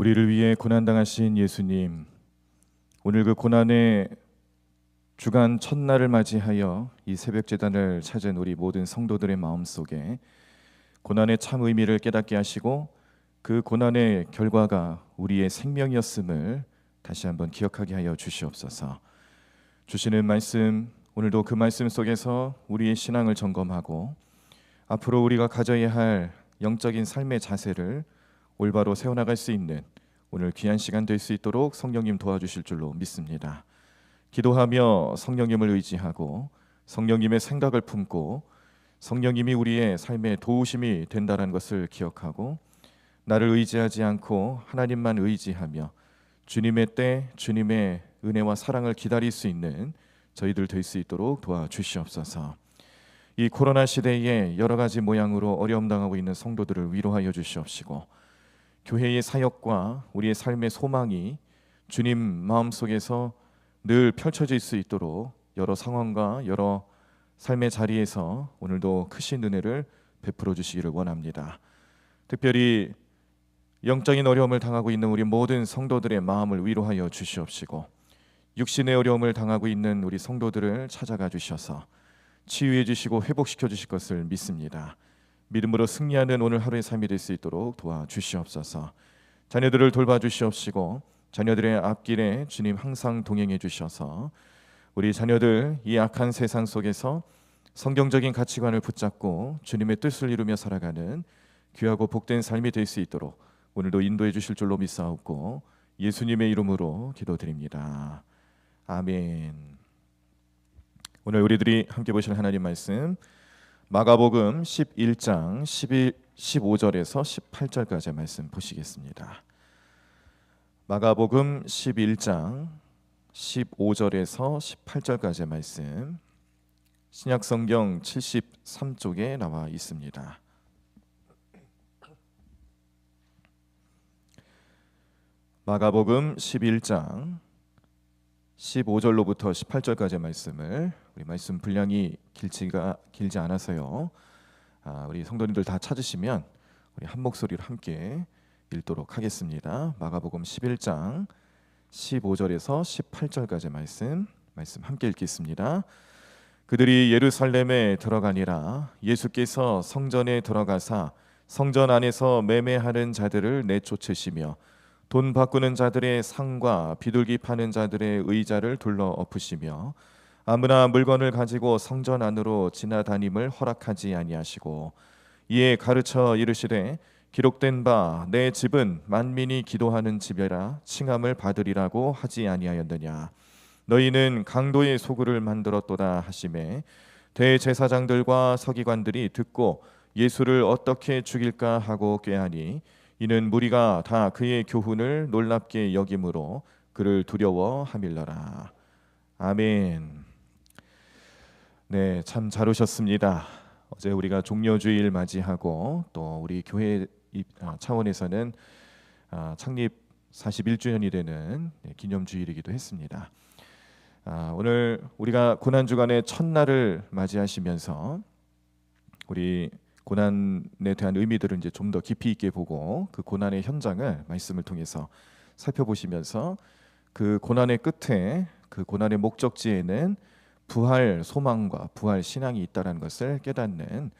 우리를 위해 고난당하신 예수님, 오늘 그 고난의 주간 첫날을 맞이하여 이 새벽 제단을 찾은 우리 모든 성도들의 마음속에 고난의 참 의미를 깨닫게 하시고 그 고난의 결과가 우리의 생명이었음을 다시 한번 기억하게 하여 주시옵소서. 주시는 말씀, 오늘도 그 말씀 속에서 우리의 신앙을 점검하고 앞으로 우리가 가져야 할 영적인 삶의 자세를 올바로 세워나갈 수 있는 오늘 귀한 시간 될 수 있도록 성령님 도와주실 줄로 믿습니다. 기도하며 성령님을 의지하고 성령님의 생각을 품고 성령님이 우리의 삶의 도우심이 된다는 것을 기억하고 나를 의지하지 않고 하나님만 의지하며 주님의 때 주님의 은혜와 사랑을 기다릴 수 있는 저희들 될 수 있도록 도와주시옵소서. 이 코로나 시대에 여러 가지 모양으로 어려움 당하고 있는 성도들을 위로하여 주시옵시고 교회의 사역과 우리의 삶의 소망이 주님 마음속에서 늘 펼쳐질 수 있도록 여러 상황과 여러 삶의 자리에서 오늘도 크신 은혜를 베풀어 주시기를 원합니다. 특별히 영적인 어려움을 당하고 있는 우리 모든 성도들의 마음을 위로하여 주시옵시고 육신의 어려움을 당하고 있는 우리 성도들을 찾아가 주셔서 치유해 주시고 회복시켜 주실 것을 믿습니다. 믿음으로 승리하는 오늘 하루의 삶이 될 수 있도록 도와주시옵소서. 자녀들을 돌봐주시옵시고 자녀들의 앞길에 주님 항상 동행해 주셔서 우리 자녀들 이 악한 세상 속에서 성경적인 가치관을 붙잡고 주님의 뜻을 이루며 살아가는 귀하고 복된 삶이 될 수 있도록 오늘도 인도해 주실 줄로 믿사옵고 예수님의 이름으로 기도드립니다. 아멘. 오늘 우리들이 함께 보실 하나님 말씀 마가복음 11장 15절에서 18절까지의 말씀 보시겠습니다. 마가복음 11장 15절에서 18절까지의 말씀 신약성경 73쪽에 나와 있습니다. 마가복음 11장 15절로부터 18절까지의 말씀을 우리 말씀 분량이 길지 않아서요. 우리 성도님들 다 찾으시면 우리 한 목소리로 함께 읽도록 하겠습니다. 마가복음 11장 15절에서 18절까지의 말씀 함께 읽겠습니다. 그들이 예루살렘에 들어가니라. 예수께서 성전에 들어가사 성전 안에서 매매하는 자들을 내쫓으시며 돈 바꾸는 자들의 상과 비둘기 파는 자들의 의자를 둘러 엎으시며 아무나 물건을 가지고 성전 안으로 지나다님을 허락하지 아니하시고 이에 가르쳐 이르시되 기록된 바 내 집은 만민이 기도하는 집이라 칭함을 받으리라고 하지 아니하였느냐. 너희는 강도의 소굴을 만들었도다 하시매 대제사장들과 서기관들이 듣고 예수를 어떻게 죽일까 하고 꾀하니 이는 무리가 다 그의 교훈을 놀랍게 여김으로 그를 두려워함일러라. 아멘. 네, 참 잘 오셨습니다. 어제 우리가 종려주일 맞이하고 또 우리 교회 차원에서는 창립 41주년이 되는 기념주일이기도 했습니다. 오늘 우리가 고난주간의 첫날을 맞이하시면서 우리 고난에 대한 의미들을 이제 좀 더 깊이 있게 보고 그 고난의 현장을 말씀을 통해서 살펴보시면서 그 고난의 끝에 그 고난의 목적지에는 부활 소망과 부활 신앙이 있다는 것을 깨닫는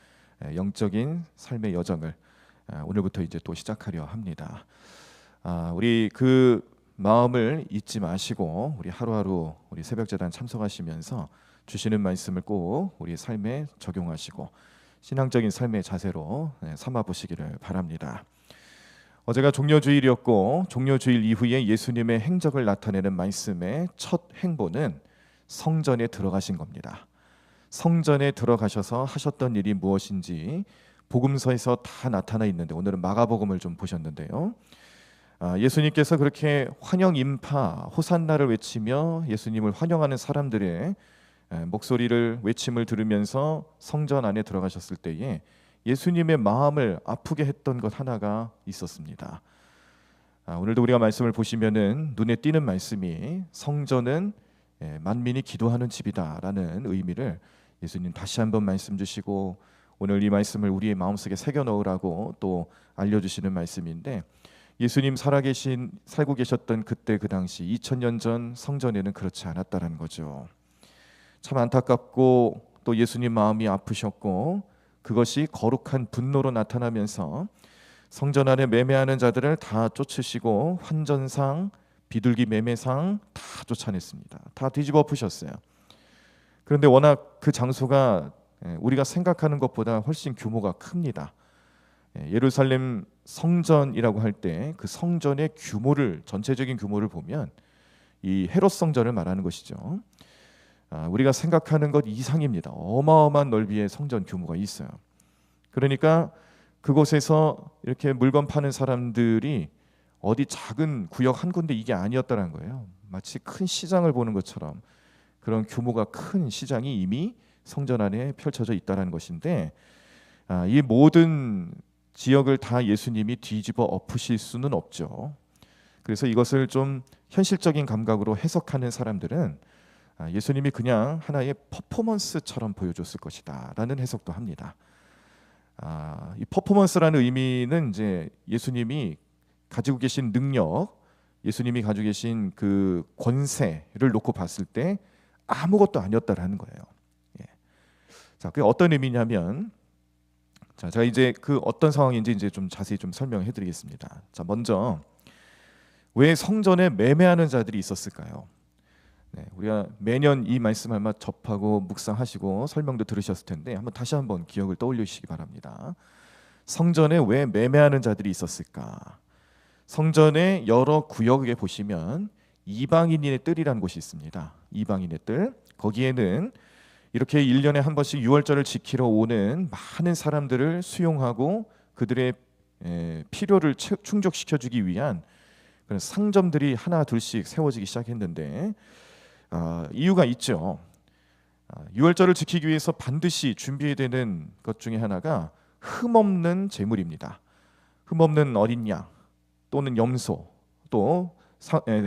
영적인 삶의 여정을 오늘부터 이제 또 시작하려 합니다. 우리 그 마음을 잊지 마시고 우리 하루하루 우리 새벽제단 참석하시면서 주시는 말씀을 꼭 우리 삶에 적용하시고 신앙적인 삶의 자세로 삼아 보시기를 바랍니다. 어제가 종려주일이었고 종려주일 이후에 예수님의 행적을 나타내는 말씀의 첫 행보는 성전에 들어가신 겁니다. 성전에 들어가셔서 하셨던 일이 무엇인지 복음서에서 다 나타나 있는데 오늘은 마가복음을 좀 보셨는데요. 예수님께서 그렇게 환영 인파 호산나를 외치며 예수님을 환영하는 사람들의 목소리를 외침을 들으면서 성전 안에 들어가셨을 때에 예수님의 마음을 아프게 했던 것 하나가 있었습니다. 오늘도 우리가 말씀을 보시면은 눈에 띄는 말씀이 성전은 만민이 기도하는 집이다라는 의미를 예수님 다시 한번 말씀 주시고 오늘 이 말씀을 우리의 마음속에 새겨 넣으라고 또 알려주시는 말씀인데 예수님 살고 계셨던 그때 그 당시 2000년 전 성전에는 그렇지 않았다라는 거죠. 참 안타깝고 또 예수님 마음이 아프셨고 그것이 거룩한 분노로 나타나면서 성전 안에 매매하는 자들을 다 쫓으시고 환전상, 비둘기 매매상 다 쫓아냈습니다. 다 뒤집어 엎으셨어요. 그런데 워낙 그 장소가 우리가 생각하는 것보다 훨씬 규모가 큽니다. 예루살렘 성전이라고 할 때 그 성전의 규모를 전체적인 규모를 보면 이 헤롯 성전을 말하는 것이죠. 우리가 생각하는 것 이상입니다. 어마어마한 넓이의 성전 규모가 있어요. 그러니까 그곳에서 이렇게 물건 파는 사람들이 어디 작은 구역 한 군데 이게 아니었다는 거예요. 마치 큰 시장을 보는 것처럼 그런 규모가 큰 시장이 이미 성전 안에 펼쳐져 있다는 것인데 이 모든 지역을 다 예수님이 뒤집어 엎으실 수는 없죠. 그래서 이것을 좀 현실적인 감각으로 해석하는 사람들은 예수님이 그냥 하나의 퍼포먼스처럼 보여줬을 것이다 라는 해석도 합니다. 이 퍼포먼스라는 의미는 이제 예수님이 가지고 계신 능력, 예수님이 가지고 계신 그 권세를 놓고 봤을 때 아무것도 아니었다라는 거예요. 예. 자, 그게 어떤 의미냐면, 자, 제가 이제 그 어떤 상황인지 이제 좀 자세히 좀 설명해드리겠습니다. 자, 먼저 왜 성전에 매매하는 자들이 있었을까요? 네, 우리가 매년 이 말씀을 아마 접하고 묵상하시고 설명도 들으셨을 텐데 다시 한번 기억을 떠올리시기 바랍니다. 성전에 왜 매매하는 자들이 있었을까? 성전의 여러 구역에 보시면 이방인의 뜰이라는 곳이 있습니다. 이방인의 뜰. 거기에는 이렇게 1년에 한 번씩 유월절을 지키러 오는 많은 사람들을 수용하고 그들의 필요를 충족시켜주기 위한 그런 상점들이 하나 둘씩 세워지기 시작했는데 이유가 있죠. 유월절을 지키기 위해서 반드시 준비해야 되는 것 중에 하나가 흠없는 제물입니다. 흠없는 어린 양 또는 염소, 또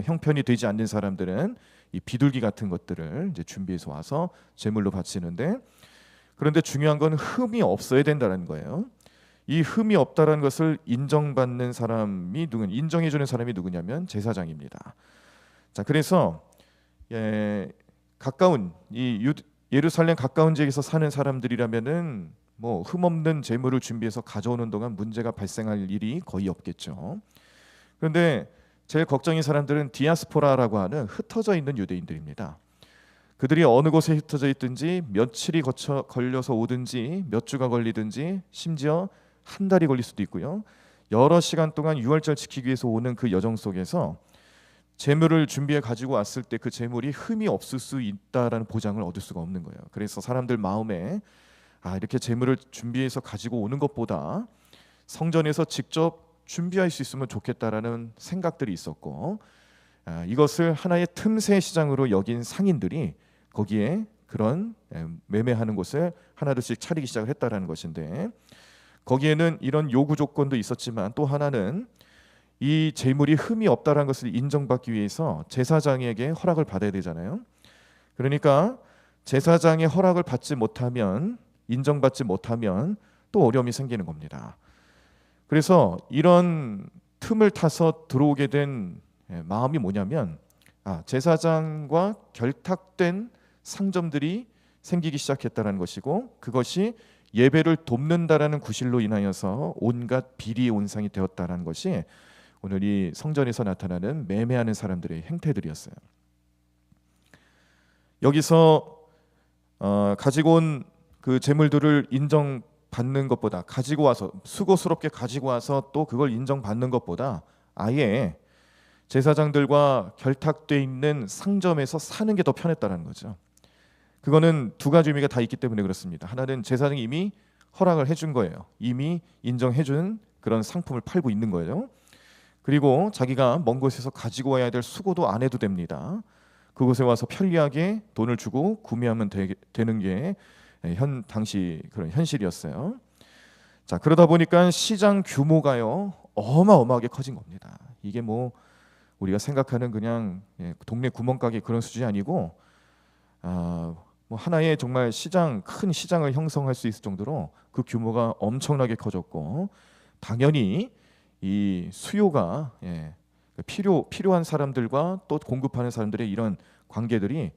형편이 되지 않는 사람들은 이 비둘기 같은 것들을 이제 준비해서 와서 제물로 바치는데, 그런데 중요한 건 흠이 없어야 된다는 거예요. 이 흠이 없다라는 것을 인정받는 사람이 인정해주는 사람이 누구냐면 제사장입니다. 자, 그래서 가까운 예루살렘 가까운 지역에서 사는 사람들이라면은 뭐 흠없는 제물을 준비해서 가져오는 동안 문제가 발생할 일이 거의 없겠죠. 그런데 제일 걱정인 사람들은 디아스포라라고 하는 흩어져 있는 유대인들입니다. 그들이 어느 곳에 흩어져 있든지 며칠이 걸려서 오든지 몇 주가 걸리든지 심지어 한 달이 걸릴 수도 있고요. 여러 시간 동안 유월절 지키기 위해서 오는 그 여정 속에서 재물을 준비해 가지고 왔을 때 그 재물이 흠이 없을 수 있다라는 보장을 얻을 수가 없는 거예요. 그래서 사람들 마음에 이렇게 재물을 준비해서 가지고 오는 것보다 성전에서 직접 준비할 수 있으면 좋겠다라는 생각들이 있었고, 이것을 하나의 틈새 시장으로 여긴 상인들이 거기에 그런 매매하는 곳을 하나둘씩 차리기 시작을 했다라는 것인데, 거기에는 이런 요구 조건도 있었지만 또 하나는 이 재물이 흠이 없다라는 것을 인정받기 위해서 제사장에게 허락을 받아야 되잖아요. 그러니까 제사장의 허락을 받지 못하면, 인정받지 못하면 또 어려움이 생기는 겁니다. 그래서 이런 틈을 타서 들어오게 된 마음이 뭐냐면 제사장과 결탁된 상점들이 생기기 시작했다는 것이고, 그것이 예배를 돕는다라는 구실로 인하여서 온갖 비리의 온상이 되었다는 것이 오늘 이 성전에서 나타나는 매매하는 사람들의 행태들이었어요. 여기서 가지고 온 그 재물들을 인정받는 것보다, 가지고 와서 수고스럽게 가지고 와서 또 그걸 인정받는 것보다 아예 제사장들과 결탁돼 있는 상점에서 사는 게 더 편했다는 거죠. 그거는 두 가지 의미가 다 있기 때문에 그렇습니다. 하나는 제사장이 이미 허락을 해준 거예요. 이미 인정해준 그런 상품을 팔고 있는 거예요. 그리고 자기가 먼 곳에서 가지고 와야 될 수고도 안 해도 됩니다. 그곳에 와서 편리하게 돈을 주고 구매하면 되는 게 당시 그런 현실이었어요. 자, 그러다 보니까 시장 규모가요 어마어마하게 커진 겁니다. 이게 뭐 우리가 생각하는 그냥 동네 구멍가게 그런 수준이 아니고 뭐 하나의 정말 큰 시장을 형성할 수 있을 정도로 그 규모가 엄청나게 커졌고, 당연히 이 수요가 필요한 사람들과 또 공급하는 사람들의 이런 관계들이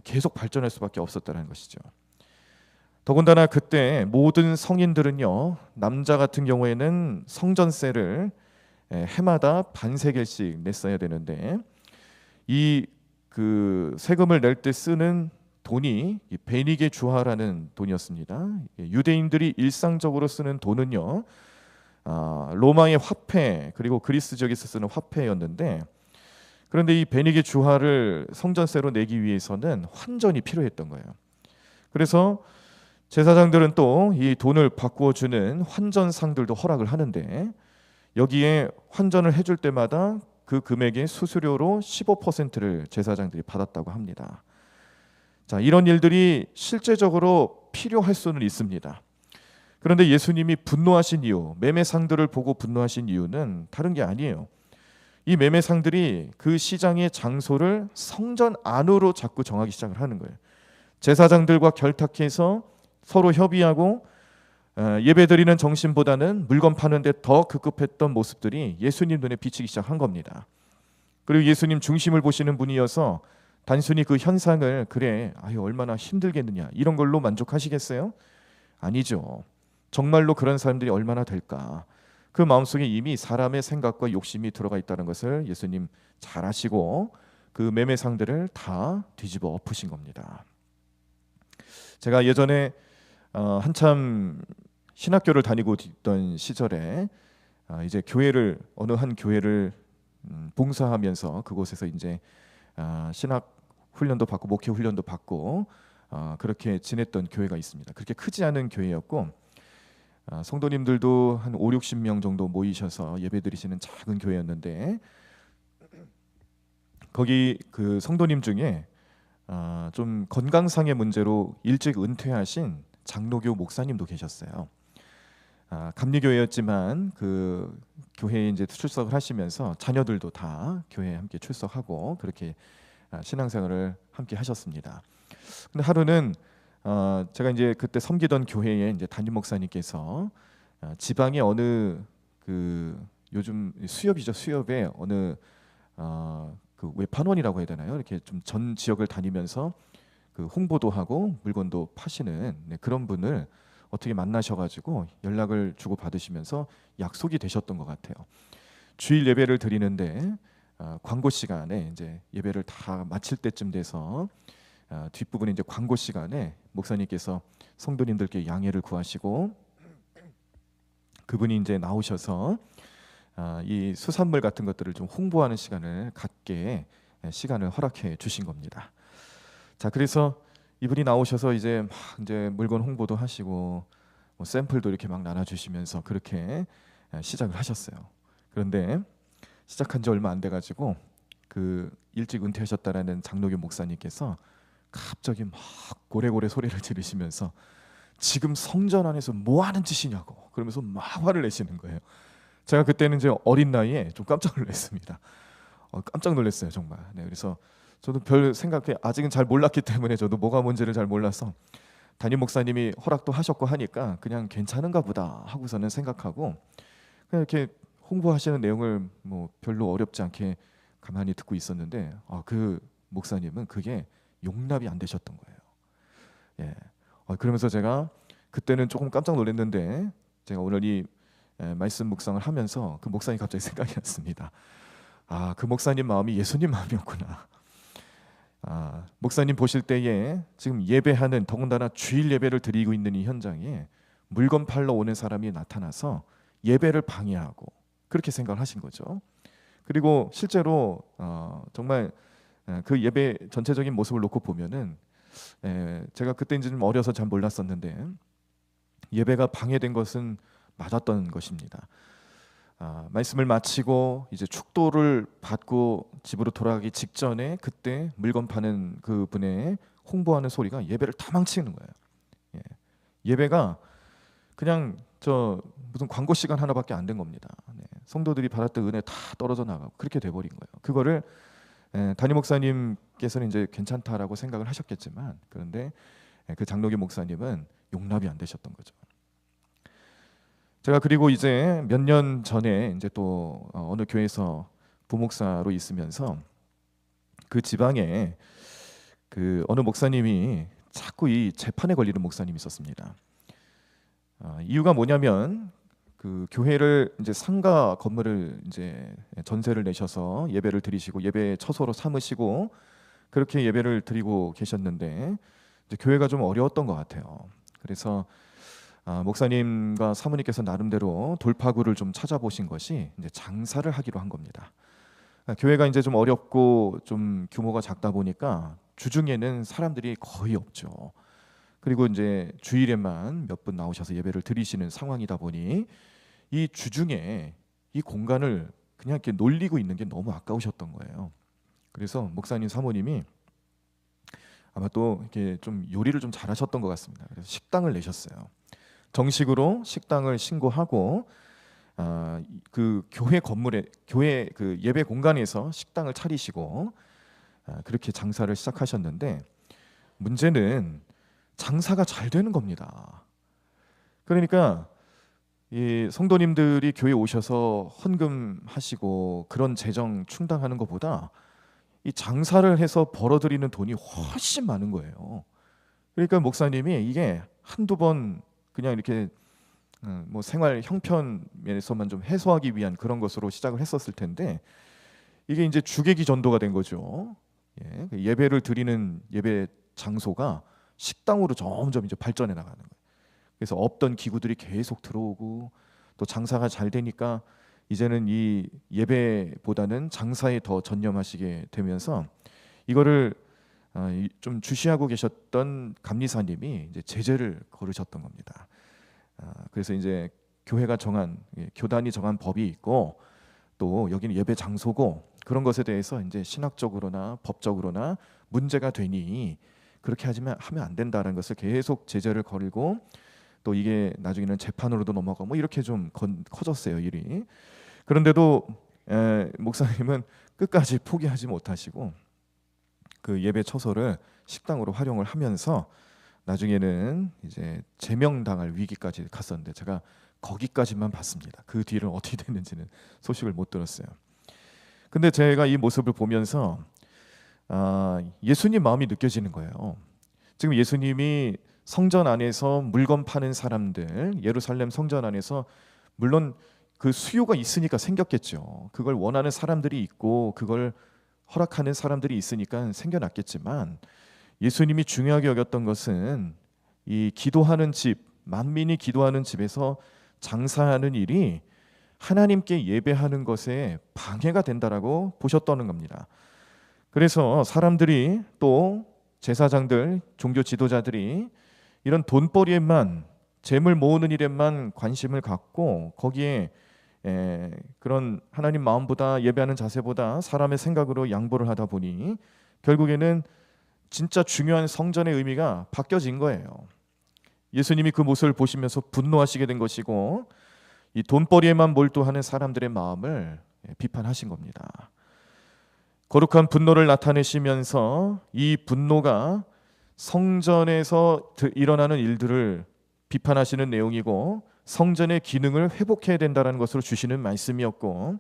계속 발전할 수밖에 없었다는 것이죠. 더군다나 그때 모든 성인들은요, 남자 같은 경우에는 성전세를 해마다 반세겔씩 냈어야 되는데, 이 그 세금을 낼 때 쓰는 돈이 이 베니게 주화라는 돈이었습니다. 유대인들이 일상적으로 쓰는 돈은요, 로마의 화폐 그리고 그리스 지역에서 쓰는 화폐였는데, 그런데 이 베니게 주화를 성전세로 내기 위해서는 환전이 필요했던 거예요. 그래서 제사장들은 또 이 돈을 바꾸어 주는 환전상들도 허락을 하는데, 여기에 환전을 해줄 때마다 그 금액의 수수료로 15%를 제사장들이 받았다고 합니다. 자, 이런 일들이 실제적으로 필요할 수는 있습니다. 그런데 예수님이 분노하신 이유, 매매상들을 보고 분노하신 이유는 다른 게 아니에요. 이 매매상들이 그 시장의 장소를 성전 안으로 자꾸 정하기 시작을 하는 거예요. 제사장들과 결탁해서 서로 협의하고 예배드리는 정신보다는 물건 파는데 더 급급했던 모습들이 예수님 눈에 비치기 시작한 겁니다. 그리고 예수님 중심을 보시는 분이어서 단순히 그 현상을 그래 얼마나 힘들겠느냐 이런 걸로 만족하시겠어요? 아니죠. 정말로 그런 사람들이 얼마나 될까? 그 마음속에 이미 사람의 생각과 욕심이 들어가 있다는 것을 예수님 잘 아시고 그 매매상들을 다 뒤집어 엎으신 겁니다. 제가 예전에 한참 신학교를 다니고 있던 시절에 이제 교회를 어느 한 교회를 봉사하면서 그곳에서 이제 신학 훈련도 받고 목회 훈련도 받고 그렇게 지냈던 교회가 있습니다. 그렇게 크지 않은 교회였고 성도님들도 한 5, 60명 정도 모이셔서 예배드리시는 작은 교회였는데, 거기 그 성도님 중에 좀 건강상의 문제로 일찍 은퇴하신 장로교 목사님도 계셨어요. 감리교회였지만 그 교회에 이제 출석을 하시면서 자녀들도 다 교회에 함께 출석하고 그렇게 신앙생활을 함께 하셨습니다. 근데 하루는 제가 이제 그때 섬기던 교회에 이제 담임 목사님께서 지방의 어느 그 요즘 수협이죠, 수협에 어느 그 외판원이라고 해야 되나요? 이렇게 좀 전 지역을 다니면서 그 홍보도 하고 물건도 파시는 그런 분을 어떻게 만나셔가지고 연락을 주고 받으시면서 약속이 되셨던 것 같아요. 주일 예배를 드리는데 광고 시간에 이제 예배를 다 마칠 때쯤 돼서 뒷부분에 이제 광고 시간에 목사님께서 성도님들께 양해를 구하시고 그분이 이제 나오셔서 이 수산물 같은 것들을 좀 홍보하는 시간을 갖게 시간을 허락해 주신 겁니다. 자, 그래서 이분이 나오셔서 이제 막 이제 물건 홍보도 하시고 뭐 샘플도 이렇게 막 나눠주시면서 그렇게 시작을 하셨어요. 그런데 시작한 지 얼마 안 돼가지고 그 일찍 은퇴하셨다라는 장로교 목사님께서 갑자기 막 고래고래 소리를 지르시면서 지금 성전 안에서 뭐 하는 짓이냐고 그러면서 막 화를 내시는 거예요. 제가 그때는 이제 어린 나이에 좀 깜짝 놀랐습니다. 깜짝 놀랐어요 정말. 네, 그래서 저도 별 생각해 아직은 잘 몰랐기 때문에 저도 뭐가 뭔지를 잘 몰라서 담임 목사님이 허락도 하셨고 하니까 그냥 괜찮은가 보다 하고서는 생각하고 그냥 이렇게 홍보하시는 내용을 뭐 별로 어렵지 않게 가만히 듣고 있었는데 그 목사님은 그게 용납이 안 되셨던 거예요. 예. 그러면서 제가 그때는 조금 깜짝 놀랐는데 제가 오늘 이 말씀 묵상을 하면서 그 목사님 갑자기 생각이 났습니다. 그 목사님 마음이 예수님 마음이었구나. 목사님 보실 때에 지금 예배하는 더군다나 주일 예배를 드리고 있는 이 현장에 물건 팔러 오는 사람이 나타나서 예배를 방해하고 그렇게 생각을 하신 거죠. 그리고 실제로 정말 그 예배 전체적인 모습을 놓고 보면은 제가 그때 이제 좀 어려서 잘 몰랐었는데 예배가 방해된 것은 맞았던 것입니다. 말씀을 마치고 이제 축도를 받고 집으로 돌아가기 직전에 그때 물건 파는 그 분의 홍보하는 소리가 예배를 다 망치는 거예요. 예배가 그냥 저 무슨 광고 시간 하나밖에 안 된 겁니다. 성도들이 받았던 은혜 다 떨어져 나가고 그렇게 돼버린 거예요. 그거를 담임 목사님께서는 이제 괜찮다라고 생각을 하셨겠지만 그런데 그 장로교 목사님은 용납이 안 되셨던 거죠. 제가 그리고 이제 몇 년 전에 이제 또 어느 교회에서 부목사로 있으면서 그 지방에 그 어느 목사님이 자꾸 이 재판에 걸리는 목사님이 있었습니다. 이유가 뭐냐면 그 교회를 이제 상가 건물을 이제 전세를 내셔서 예배를 드리시고 예배 처소로 삼으시고 그렇게 예배를 드리고 계셨는데 이제 교회가 좀 어려웠던 것 같아요. 그래서 목사님과 사모님께서 나름대로 돌파구를 좀 찾아보신 것이 이제 장사를 하기로 한 겁니다. 교회가 이제 좀 어렵고 좀 규모가 작다 보니까 주중에는 사람들이 거의 없죠. 그리고 이제 주일에만 몇 분 나오셔서 예배를 드리시는 상황이다 보니 이 주중에 이 공간을 그냥 이렇게 놀리고 있는 게 너무 아까우셨던 거예요. 그래서 목사님 사모님이 아마 또 이렇게 좀 요리를 좀 잘하셨던 것 같습니다. 그래서 식당을 내셨어요. 정식으로 식당을 신고하고 그 교회 건물에 교회 그 예배 공간에서 식당을 차리시고 그렇게 장사를 시작하셨는데 문제는 장사가 잘 되는 겁니다. 그러니까 이 성도님들이 교회 오셔서 헌금하시고 그런 재정 충당하는 것보다 이 장사를 해서 벌어들이는 돈이 훨씬 많은 거예요. 그러니까 목사님이 이게 한두 번 그냥 이렇게 뭐 생활 형편에서만 좀 해소하기 위한 그런 것으로 시작을 했었을 텐데 이게 이제 주객이 전도가 된 거죠. 예배를 드리는 예배 장소가 식당으로 점점 이제 발전해 나가는 거예요. 그래서 없던 기구들이 계속 들어오고 또 장사가 잘 되니까 이제는 이 예배보다는 장사에 더 전념하시게 되면서 이거를 좀 주시하고 계셨던 감리사님이 이제 제재를 걸으셨던 겁니다. 그래서 이제 교회가 정한 교단이 정한 법이 있고 또 여기는 예배 장소고 그런 것에 대해서 이제 신학적으로나 법적으로나 문제가 되니 그렇게 하면 안 된다는 것을 계속 제재를 걸고 또 이게 나중에는 재판으로도 넘어가고 뭐 이렇게 좀 커졌어요 일이. 그런데도 목사님은 끝까지 포기하지 못하시고 그 예배 처소를 식당으로 활용을 하면서 나중에는 이제 제명당할 위기까지 갔었는데 제가 거기까지만 봤습니다. 그 뒤를 어떻게 됐는지는 소식을 못 들었어요. 근데 제가 이 모습을 보면서 예수님 마음이 느껴지는 거예요. 지금 예수님이 성전 안에서 물건 파는 사람들, 예루살렘 성전 안에서 물론 그 수요가 있으니까 생겼겠죠. 그걸 원하는 사람들이 있고 그걸 허락하는 사람들이 있으니까 생겨났겠지만 예수님이 중요하게 여겼던 것은 이 기도하는 집, 만민이 기도하는 집에서 장사하는 일이 하나님께 예배하는 것에 방해가 된다라고 보셨다는 겁니다. 그래서 사람들이 또 제사장들, 종교 지도자들이 이런 돈벌이에만 재물 모으는 일에만 관심을 갖고 거기에 그런 하나님 마음보다 예배하는 자세보다 사람의 생각으로 양보를 하다 보니 결국에는 진짜 중요한 성전의 의미가 바뀌어진 거예요. 예수님이 그 모습을 보시면서 분노하시게 된 것이고 이 돈벌이에만 몰두하는 사람들의 마음을 비판하신 겁니다. 거룩한 분노를 나타내시면서 이 분노가 성전에서 일어나는 일들을 비판하시는 내용이고 성전의 기능을 회복해야 된다는 것으로 주시는 말씀이었고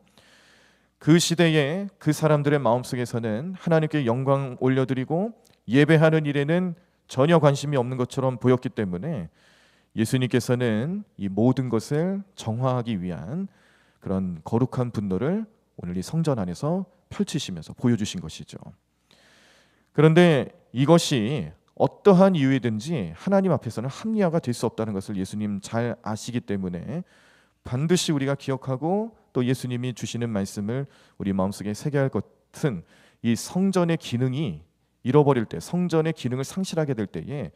그 시대에 그 사람들의 마음속에서는 하나님께 영광 올려드리고 예배하는 일에는 전혀 관심이 없는 것처럼 보였기 때문에 예수님께서는 이 모든 것을 정화하기 위한 그런 거룩한 분노를 오늘 이 성전 안에서 펼치시면서 보여주신 것이죠. 그런데 이것이 어떠한 이유이든지 하나님 앞에서는 합리화가 될 수 없다는 것을 예수님 잘 아시기 때문에 반드시 우리가 기억하고 또 예수님이 주시는 말씀을 우리 마음속에 새겨야 할 것은 이 성전의 기능이 잃어버릴 때, 성전의 기능을 상실하게 될 때에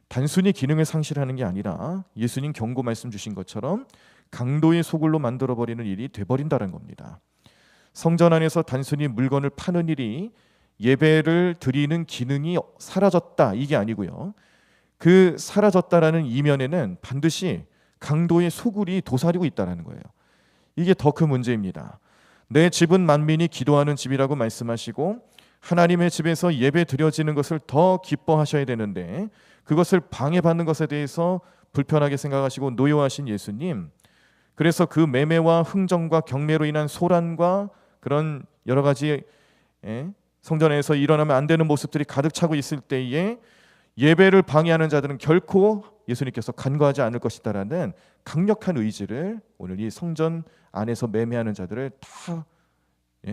단순히 기능을 상실하는 게 아니라 예수님 경고 말씀 주신 것처럼 강도의 소굴로 만들어버리는 일이 돼버린다는 겁니다. 성전 안에서 단순히 물건을 파는 일이 예배를 드리는 기능이 사라졌다 이게 아니고요. 그 사라졌다라는 이면에는 반드시 강도의 소굴이 도사리고 있다는 거예요. 이게 더 큰 문제입니다. 내 집은 만민이 기도하는 집이라고 말씀하시고 하나님의 집에서 예배 드려지는 것을 더 기뻐하셔야 되는데 그것을 방해받는 것에 대해서 불편하게 생각하시고 노여워하신 예수님, 그래서 그 매매와 흥정과 경매로 인한 소란과 그런 여러 가지 성전에서 일어나면 안 되는 모습들이 가득 차고 있을 때에 예배를 방해하는 자들은 결코 예수님께서 간과하지 않을 것이다라는 강력한 의지를 오늘 이 성전 안에서 매매하는 자들을 다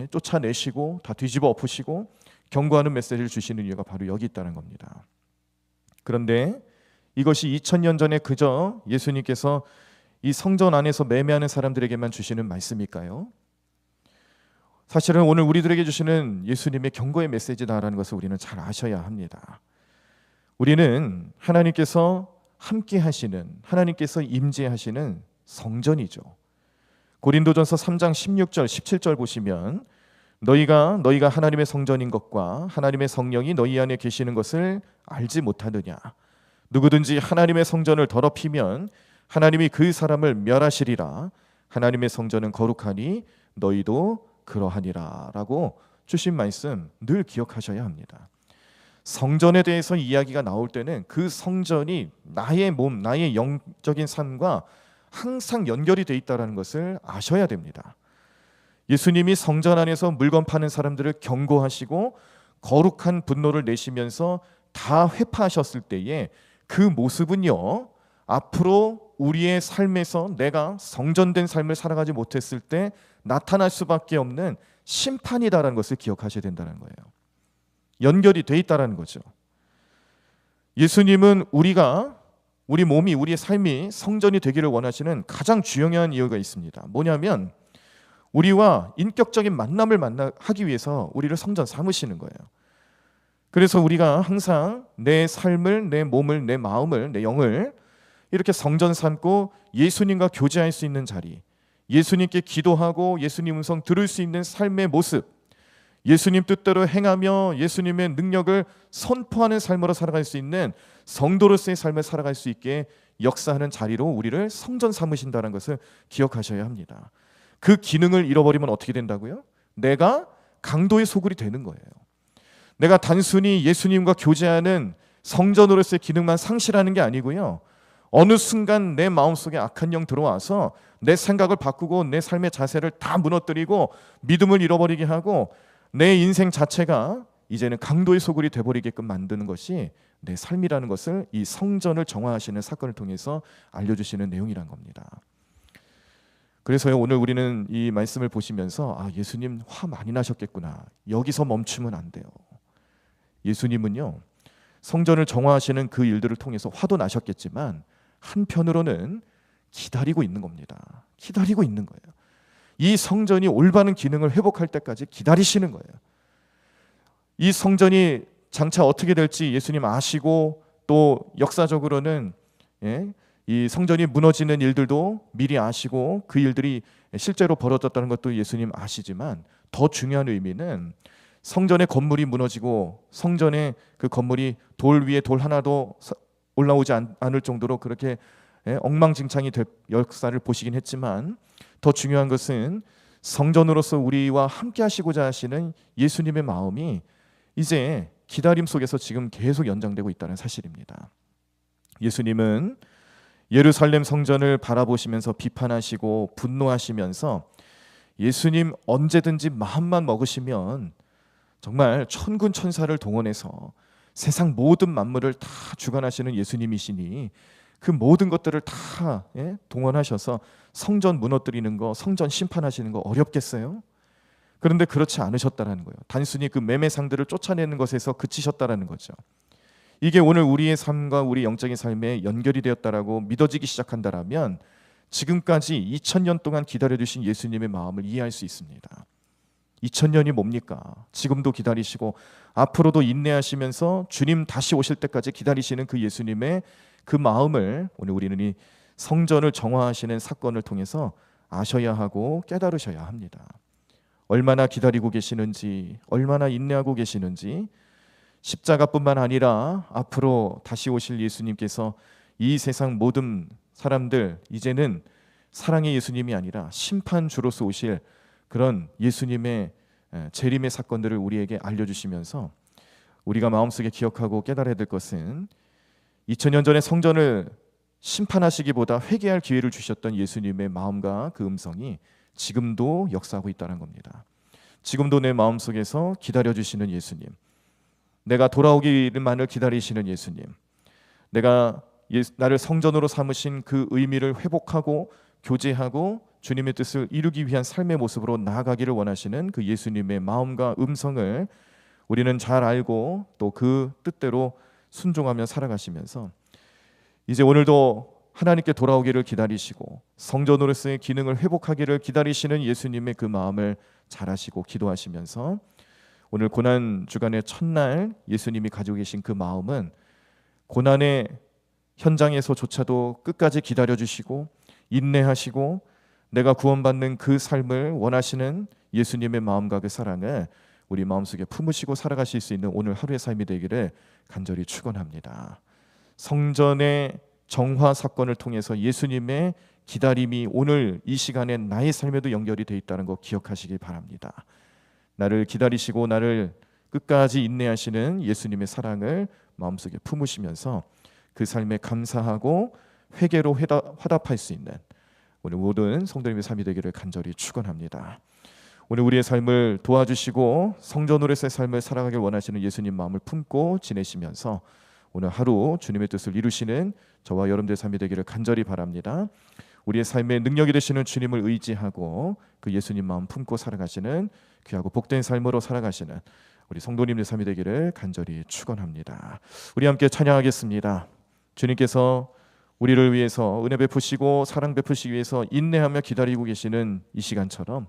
쫓아내시고 다 뒤집어 엎으시고 경고하는 메시지를 주시는 이유가 바로 여기 있다는 겁니다. 그런데 이것이 2000년 전에 그저 예수님께서 이 성전 안에서 매매하는 사람들에게만 주시는 말씀일까요? 사실은 오늘 우리들에게 주시는 예수님의 경고의 메시지다라는 것을 우리는 잘 아셔야 합니다. 우리는 하나님께서 함께 하시는, 하나님께서 임재하시는 성전이죠. 고린도전서 3장 16절 17절 보시면 너희가 하나님의 성전인 것과 하나님의 성령이 너희 안에 계시는 것을 알지 못하느냐. 누구든지 하나님의 성전을 더럽히면 하나님이 그 사람을 멸하시리라. 하나님의 성전은 거룩하니 너희도 그러하니라 라고 주신 말씀 늘 기억하셔야 합니다. 성전에 대해서 이야기가 나올 때는 그 성전이 나의 몸, 나의 영적인 삶과 항상 연결이 돼 있다는 것을 아셔야 됩니다. 예수님이 성전 안에서 물건 파는 사람들을 경고하시고 거룩한 분노를 내시면서 다 회파하셨을 때에 그 모습은요, 앞으로 우리의 삶에서 내가 성전된 삶을 살아가지 못했을 때 나타날 수밖에 없는 심판이다라는 것을 기억하셔야 된다는 거예요. 연결이 돼 있다는 거죠. 예수님은 우리 몸이, 우리의 삶이 성전이 되기를 원하시는 가장 중요한 이유가 있습니다. 뭐냐면 우리와 인격적인 만남을 하기 위해서 우리를 성전 삼으시는 거예요. 그래서 우리가 항상 내 삶을, 내 몸을, 내 마음을, 내 영을 이렇게 성전 삼고 예수님과 교제할 수 있는 자리, 예수님께 기도하고 예수님 음성 들을 수 있는 삶의 모습, 예수님 뜻대로 행하며 예수님의 능력을 선포하는 삶으로 살아갈 수 있는 성도로서의 삶을 살아갈 수 있게 역사하는 자리로 우리를 성전 삼으신다는 것을 기억하셔야 합니다. 그 기능을 잃어버리면 어떻게 된다고요? 내가 강도의 소굴이 되는 거예요. 내가 단순히 예수님과 교제하는 성전으로서의 기능만 상실하는 게 아니고요, 어느 순간 내 마음속에 악한 영 들어와서 내 생각을 바꾸고 내 삶의 자세를 다 무너뜨리고 믿음을 잃어버리게 하고 내 인생 자체가 이제는 강도의 소굴이 돼버리게끔 만드는 것이 내 삶이라는 것을 이 성전을 정화하시는 사건을 통해서 알려주시는 내용이란 겁니다. 그래서 오늘 우리는 이 말씀을 보시면서 예수님 화 많이 나셨겠구나, 여기서 멈추면 안 돼요. 예수님은요, 성전을 정화하시는 그 일들을 통해서 화도 나셨겠지만 한편으로는 기다리고 있는 겁니다. 기다리고 있는 거예요. 이 성전이 올바른 기능을 회복할 때까지 기다리시는 거예요. 이 성전이 장차 어떻게 될지 예수님 아시고, 또 역사적으로는 이 성전이 무너지는 일들도 미리 아시고 그 일들이 실제로 벌어졌다는 것도 예수님 아시지만, 더 중요한 의미는 성전의 건물이 무너지고 성전의 그 건물이 돌 위에 돌 하나도 올라오지 않을 정도로 그렇게 엉망진창이 될 역사를 보시긴 했지만, 더 중요한 것은 성전으로서 우리와 함께 하시고자 하시는 예수님의 마음이 이제 기다림 속에서 지금 계속 연장되고 있다는 사실입니다. 예수님은 예루살렘 성전을 바라보시면서 비판하시고 분노하시면서 예수님 언제든지 마음만 먹으시면 정말 천군 천사를 동원해서 세상 모든 만물을 다 주관하시는 예수님이시니 그 모든 것들을 다 동원하셔서 성전 무너뜨리는 거, 성전 심판하시는 거 어렵겠어요? 그런데 그렇지 않으셨다는 거예요. 단순히 그 매매상들을 쫓아내는 것에서 그치셨다는 거죠. 이게 오늘 우리의 삶과 우리 영적인 삶에 연결이 되었다라고 믿어지기 시작한다라면 지금까지 2000년 동안 기다려주신 예수님의 마음을 이해할 수 있습니다. 2000년이 뭡니까? 지금도 기다리시고 앞으로도 인내하시면서 주님 다시 오실 때까지 기다리시는 그 예수님의 그 마음을 오늘 우리는 이 성전을 정화하시는 사건을 통해서 아셔야 하고 깨달으셔야 합니다. 얼마나 기다리고 계시는지, 얼마나 인내하고 계시는지, 십자가뿐만 아니라 앞으로 다시 오실 예수님께서 이 세상 모든 사람들, 이제는 사랑의 예수님이 아니라 심판주로서 오실 그런 예수님의 재림의 사건들을 우리에게 알려주시면서 우리가 마음속에 기억하고 깨달아야 될 것은 2000년 전에 성전을 심판하시기보다 회개할 기회를 주셨던 예수님의 마음과 그 음성이 지금도 역사하고 있다는 겁니다. 지금도 내 마음속에서 기다려주시는 예수님, 내가 돌아오기만을 기다리시는 예수님, 내가 나를 성전으로 삼으신 그 의미를 회복하고 교제하고 주님의 뜻을 이루기 위한 삶의 모습으로 나아가기를 원하시는 그 예수님의 마음과 음성을 우리는 잘 알고 또 그 뜻대로 순종하며 살아가시면서 이제 오늘도 하나님께 돌아오기를 기다리시고 성전으로서의 기능을 회복하기를 기다리시는 예수님의 그 마음을 잘 아시고 기도하시면서 오늘 고난 주간의 첫날 예수님이 가지고 계신 그 마음은 고난의 현장에서조차도 끝까지 기다려주시고 인내하시고 내가 구원받는 그 삶을 원하시는 예수님의 마음과 그 사랑을 우리 마음속에 품으시고 살아가실 수 있는 오늘 하루의 삶이 되기를 간절히 축원합니다. 성전의 정화 사건을 통해서 예수님의 기다림이 오늘 이 시간에 나의 삶에도 연결이 되어 있다는 거 기억하시기 바랍니다. 나를 기다리시고 나를 끝까지 인내하시는 예수님의 사랑을 마음속에 품으시면서 그 삶에 감사하고 회개로 화답할 수 있는 오늘 모든 성도님의 삶이 되기를 간절히 축원합니다. 오늘 우리의 삶을 도와주시고 성전으로서의 삶을 살아가길 원하시는 예수님 마음을 품고 지내시면서 오늘 하루 주님의 뜻을 이루시는 저와 여러분들의 삶이 되기를 간절히 바랍니다. 우리의 삶의 능력이 되시는 주님을 의지하고 그 예수님 마음 품고 살아가시는 귀하고 복된 삶으로 살아가시는 우리 성도님의 삶이 되기를 간절히 축원합니다. 우리 함께 찬양하겠습니다. 주님께서 우리를 위해서 은혜 베푸시고 사랑 베푸시기 위해서 인내하며 기다리고 계시는 이 시간처럼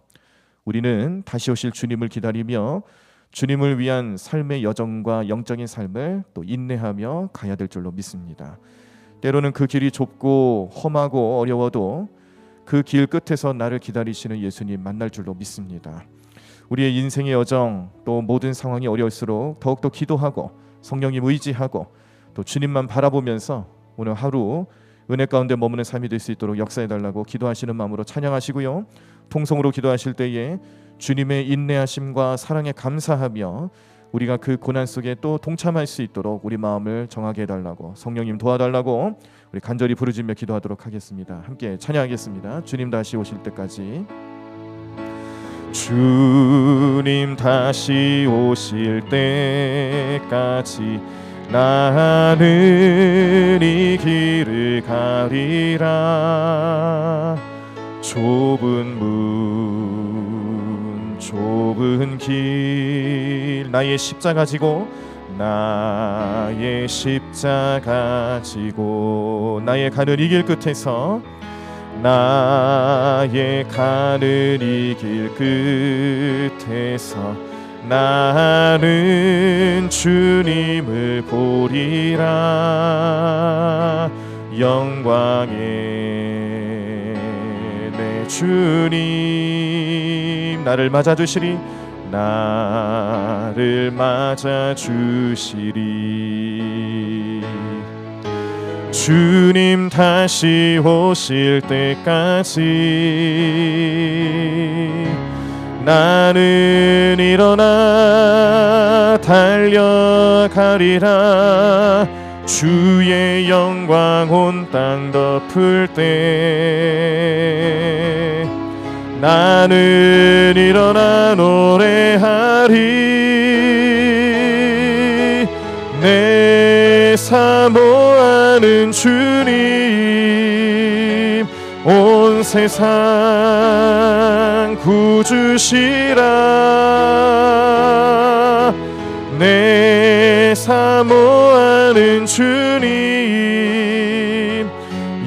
우리는 다시 오실 주님을 기다리며 주님을 위한 삶의 여정과 영적인 삶을 또 인내하며 가야 될 줄로 믿습니다. 때로는 그 길이 좁고 험하고 어려워도 그 길 끝에서 나를 기다리시는 예수님 만날 줄로 믿습니다. 우리의 인생의 여정 또 모든 상황이 어려울수록 더욱더 기도하고 성령님 의지하고 또 주님만 바라보면서 오늘 하루 은혜 가운데 머무는 삶이 될 수 있도록 역사해달라고 기도하시는 마음으로 찬양하시고요. 통성으로 기도하실 때에 주님의 인내하심과 사랑에 감사하며 우리가 그 고난 속에 또 동참할 수 있도록 우리 마음을 정하게 해달라고 성령님 도와달라고 우리 간절히 부르짖며 기도하도록 하겠습니다. 함께 찬양하겠습니다. 주님 다시 오실 때까지. 주님 다시 오실 때까지 나는 이 길을 가리라. 좁은 문 좁은 길 나의 십자가 지고 나의 십자가 지고 나의 가는 이 길 끝에서 나의 가는 이 길 끝에서 나는 주님을 보리라. 영광의 내 주님 나를 맞아주시리. 나를 맞아주시리. 주님 다시 오실 때까지 나는 일어나 달려가리라. 주의 영광 온 땅 덮을 때 나는 일어나 노래하리. 내 사모하는 주님 온 세상 구주시라. 내 사모하는 주님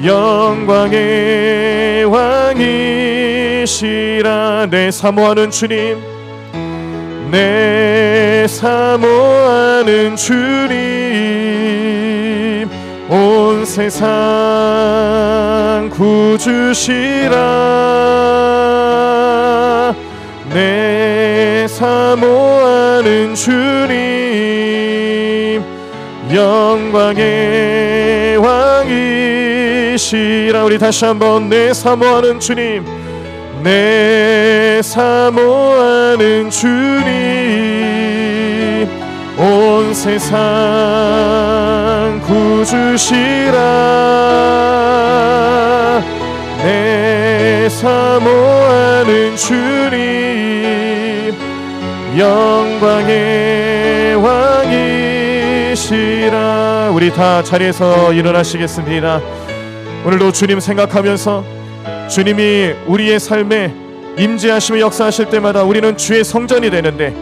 영광의 왕이시라. 내 사모하는 주님 내 사모하는 주님 온 세상 구주시라. 내 사모하는 주님 영광의 왕이시라. 우리 다시 한번 내 사모하는 주님 내 사모하는 주님 온 세상 구주시라 내 사모하는 주님 영광의 왕이시라. 우리 다 자리에서 일어나시겠습니다. 오늘도 주님 생각하면서 주님이 우리의 삶에 임재하시며 역사하실 때마다 우리는 주의 성전이 되는데,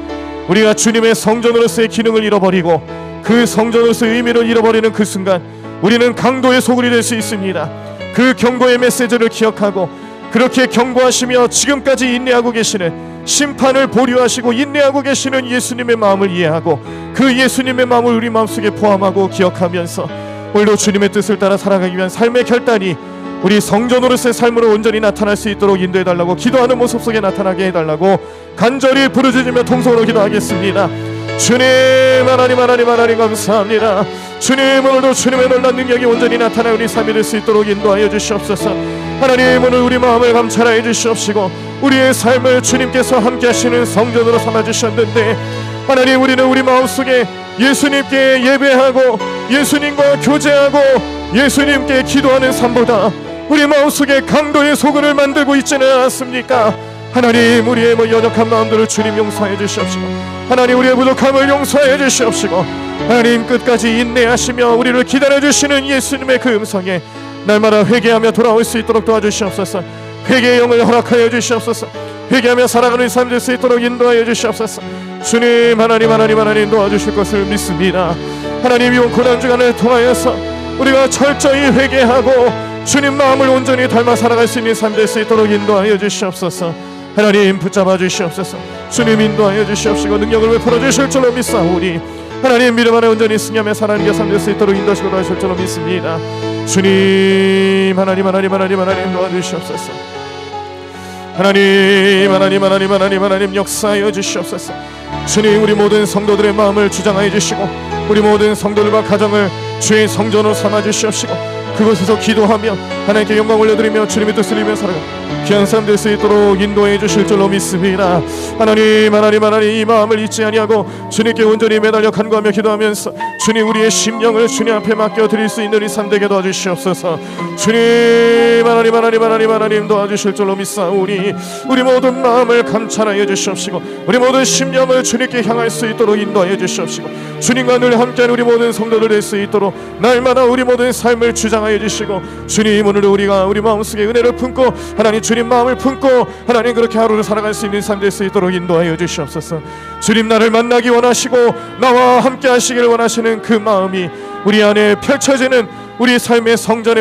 우리가 주님의 성전으로서의 기능을 잃어버리고 그 성전으로서의 의미를 잃어버리는 그 순간 우리는 강도의 소굴이 될 수 있습니다. 그 경고의 메시지를 기억하고 그렇게 경고하시며 지금까지 인내하고 계시는, 심판을 보류하시고 인내하고 계시는 예수님의 마음을 이해하고 그 예수님의 마음을 우리 마음속에 포함하고 기억하면서 오늘도 주님의 뜻을 따라 살아가기 위한 삶의 결단이 우리 성전으로서의 삶으로 온전히 나타날 수 있도록 인도해달라고, 기도하는 모습 속에 나타나게 해달라고 간절히 부르짖으며 통성으로 기도하겠습니다. 주님, 하나님 감사합니다. 주님, 오늘도 주님의 놀라운 능력이 온전히 나타나 우리 삶이 될 수 있도록 인도하여 주시옵소서. 하나님, 오늘 우리 마음을 감찰하여 주시옵시고 우리의 삶을 주님께서 함께 하시는 성전으로 삼아주셨는데, 하나님, 우리는 우리 마음속에 예수님께 예배하고 예수님과 교제하고 예수님께 기도하는 삶보다 우리 마음속에 강도의 소굴을 만들고 있지는 않습니까? 하나님, 우리의 연약한 마음들을 주님 용서해 주시옵시고, 하나님, 우리의 부족함을 용서해 주시옵시고, 하나님, 끝까지 인내하시며 우리를 기다려 주시는 예수님의 그 음성에 날마다 회개하며 돌아올 수 있도록 도와주시옵소서. 회개의 영을 허락하여 주시옵소서. 회개하며 살아가는 삶 될 수 있도록 인도하여 주시옵소서. 주님, 하나님 도와주실 것을 믿습니다. 하나님, 이번 고난 주간을 통하여서 우리가 철저히 회개하고 주님 마음을 온전히 닮아 살아갈 수 있는 삶 될 수 있도록 인도하여 주시옵소서. 하나님, 붙잡아 주시옵소서. 주님, 인도하여 주시옵시고 능력을 베풀어 주실 줄로 믿사오니 하나님, 믿음 안에 온전히 승리하며 살아가는 게 삶 될 수 있도록 인도하시고 도와주실 줄로 믿습니다. 주님, 하나님 도와주시옵소서. 하나님 역사하여 주시옵소서. 주님, 우리 모든 성도들의 마음을 주장하여 주시고 우리 모든 성도들과 가정을 주의 성전으로 삼아 주시옵시고 그곳에서 기도하며 하나님께 영광 올려드리며 주님의 뜻을 이루며 살아가 귀한 삶 될 수 있도록 인도해 주실 줄로 믿습니다. 하나님, 이 마음을 잊지 아니하고 주님께 온전히 매달려 간구하며 기도하면서 주님, 우리의 심령을 주님 앞에 맡겨드릴 수 있는 이 삶 되게 도와주시옵소서. 주님, 하나님 도와주실 줄로 믿사오니 우리 모든 마음을 감찰하여 주시옵시고 우리 모든 심령을 주님께 향할 수 있도록 인도하여 주시옵시고 주님과 늘 함께하는 우리 모든 성도들 될 수 있도록 날마다 우리 모든 삶을 주장하여 주시고, 주님, 오늘도 우리가 우리 마음속에 은혜를 품고 하나님 주님 마음을 품고 하나님 그렇게 하루를 살아갈 수 있는 삶 될 수 있도록 인도하여 주시옵소서. 주님, 나를 만나기 원하시고 나와 함께 하시기를 원하시는 그 마음이 우리 안에 펼쳐지는 우리 삶의 성전의